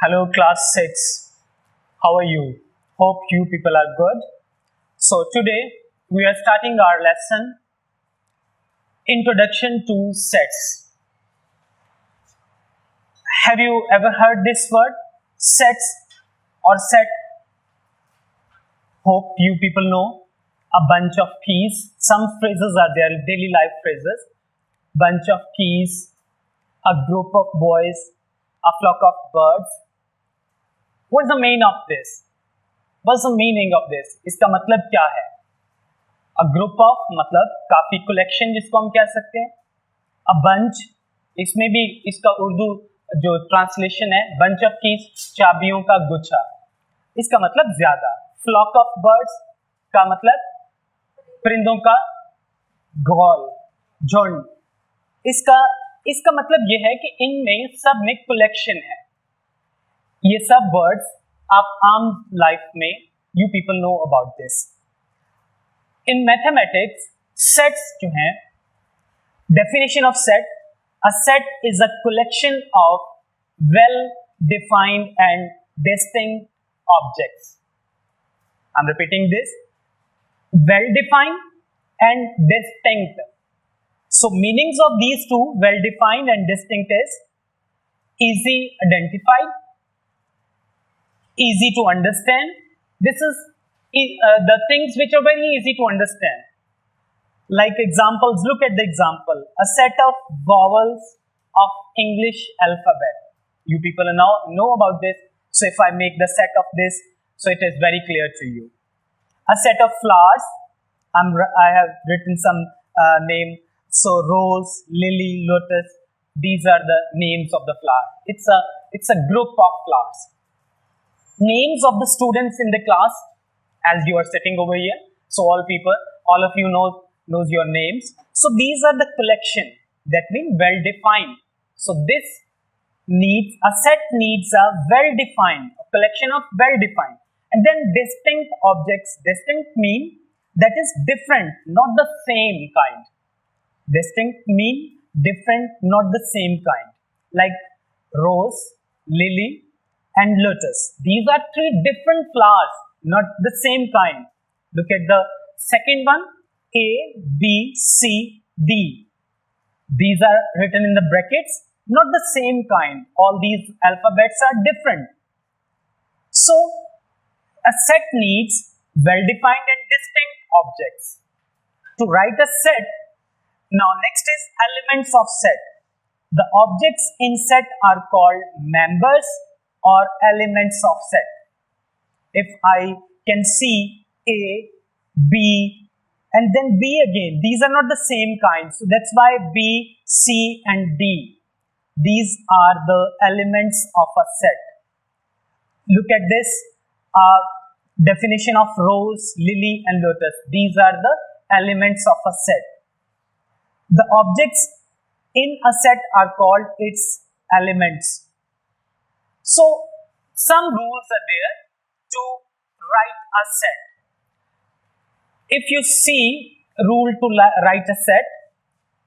Hello class 6. How are you? Hope you people are good. So today we are starting our lesson Introduction to Sets. Have you ever heard this word? Sets or set? Hope you people know. A bunch of keys. Some phrases are there, daily life phrases. Bunch of keys, a group of boys, a flock of birds. What's the meaning of this? What's the meaning of this? इसका मतलब क्या है? A group of मतलब काफी collection जिसको हम कह सकते हैं. A bunch, इसमें भी इसका उर्दू जो translation है bunch of keys, चाबियों का गुच्छा. इसका मतलब ज्यादा. Flock of birds का मतलब परिंदों का घोल, झुंड. इसका मतलब ये है कि इनमें सब में collection है. ये सब वर्ड्स आप आम लाइफ में you people know about this. In mathematics sets जो हैं, definition of set, a set is a collection of well defined and distinct objects. I am repeating this, well defined and distinct. So meanings of these two, well defined and distinct, is easy identified, easy to understand. This is the things which are very easy to understand. Like examples, look at the example. A set of vowels of English alphabet. You people now know about this. So if I make the set of this, so it is very clear to you. A set of flowers. I have written some name. So rose, lily, lotus. These are the names of the flower. It's a group of flowers. Names of the students in the class, as you are sitting over here. So all of you knows your names. So these are the collection that mean well defined. So this a set needs a well defined, a collection of well defined. And then distinct objects. Distinct mean that is different, not the same kind. Distinct mean different, not the same kind. Like rose, lily, and lotus. These are three different flowers, not the same kind. Look at the second one, A, B, C, D. These are written in the brackets, not the same kind. All these alphabets are different. So, a set needs well-defined and distinct objects. To write a set, now next is elements of set. The objects in set are called members or elements of set. If I can see A, B, and then B again, these are not the same kind. So that's why B, C, and D. These are the elements of a set. Look at this definition of rose, lily, and lotus. These are the elements of a set. The objects in a set are called its elements. So, some rules are there to write a set. If you see rule to write a set,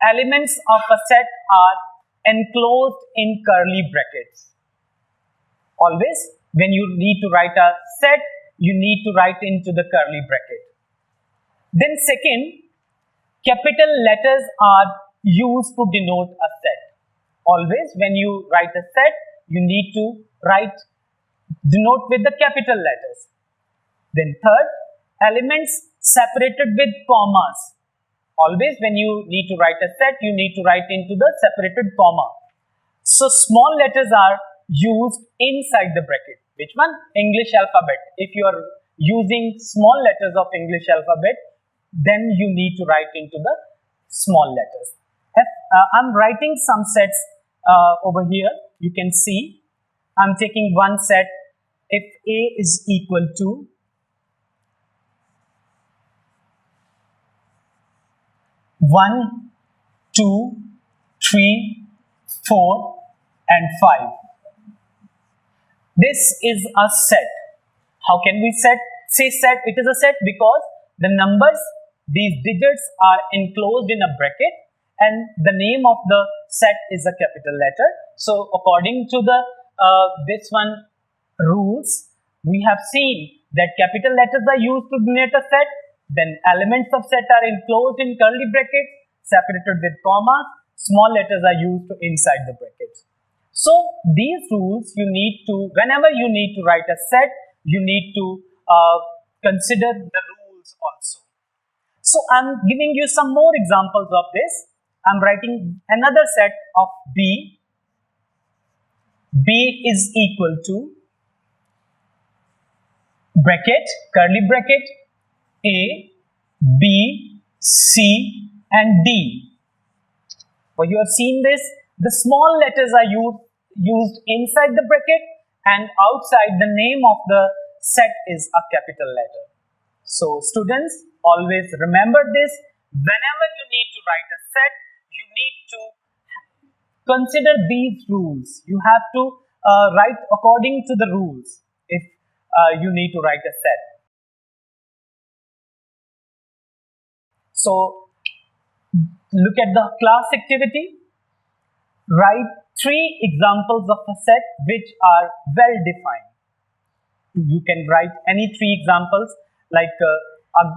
elements of a set are enclosed in curly brackets. Always, when you need to write a set, you need to write into the curly bracket. Then second, capital letters are used to denote a set. Always, when you write a set, you need to denote with the capital letters. Then third, elements separated with commas. Always when you need to write a set, you need to write into the separated comma. So small letters are used inside the bracket. Which one? English alphabet. If you are using small letters of English alphabet, then you need to write into the small letters. I'm writing some sets over here. You can see I'm taking one set. If A is equal to 1, 2, 3, 4, and 5. This is a set. How can we say set? It is a set because the numbers, these digits are enclosed in a bracket and the name of the set is a capital letter. So according to the this one rules, we have seen that capital letters are used to denote a set, then elements of set are enclosed in curly brackets separated with commas, small letters are used to inside the brackets. So these rules you need to, whenever you need to write a set, you need to consider the rules also. So I'm giving you some more examples of this. I'm writing another set of B. B is equal to bracket, curly bracket, A, B, C and D. Well, you have seen this. The small letters are used inside the bracket, and outside the name of the set is a capital letter. So students, always remember this. Whenever you need to write a set, you need to consider these rules. You have to write according to the rules if you need to write a set. So look at the class activity. Write 3 examples of a set which are well defined. You can write any 3 examples, like a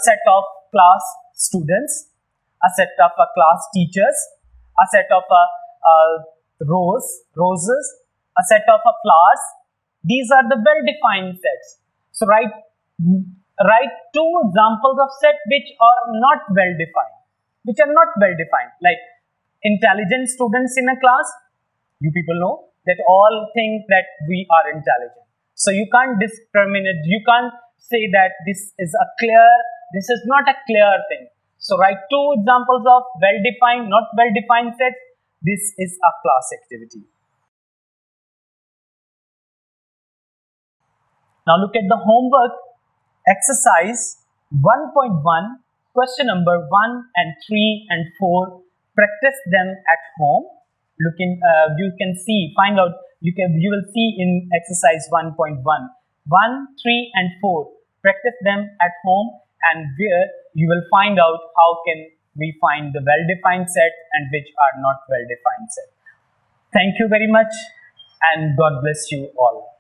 set of class students, a set of class teachers, a set of roses, a set of flowers. These are the well defined sets. So write 2 examples of set which are not well defined, like intelligent students in a class. You people know that all think that we are intelligent. So you can't discriminate, you can't say that this is not a clear thing. So write 2 examples of well-defined, not well-defined sets. This is a class activity. Now look at the homework exercise 1.1, question number 1 and 3 and 4. Practice them at home. You can see, find out, you will see in exercise 1.1, 1, 3 and 4. Practice them at home, and where you will find out how can we find the well-defined set and which are not well-defined set. Thank you very much, and God bless you all.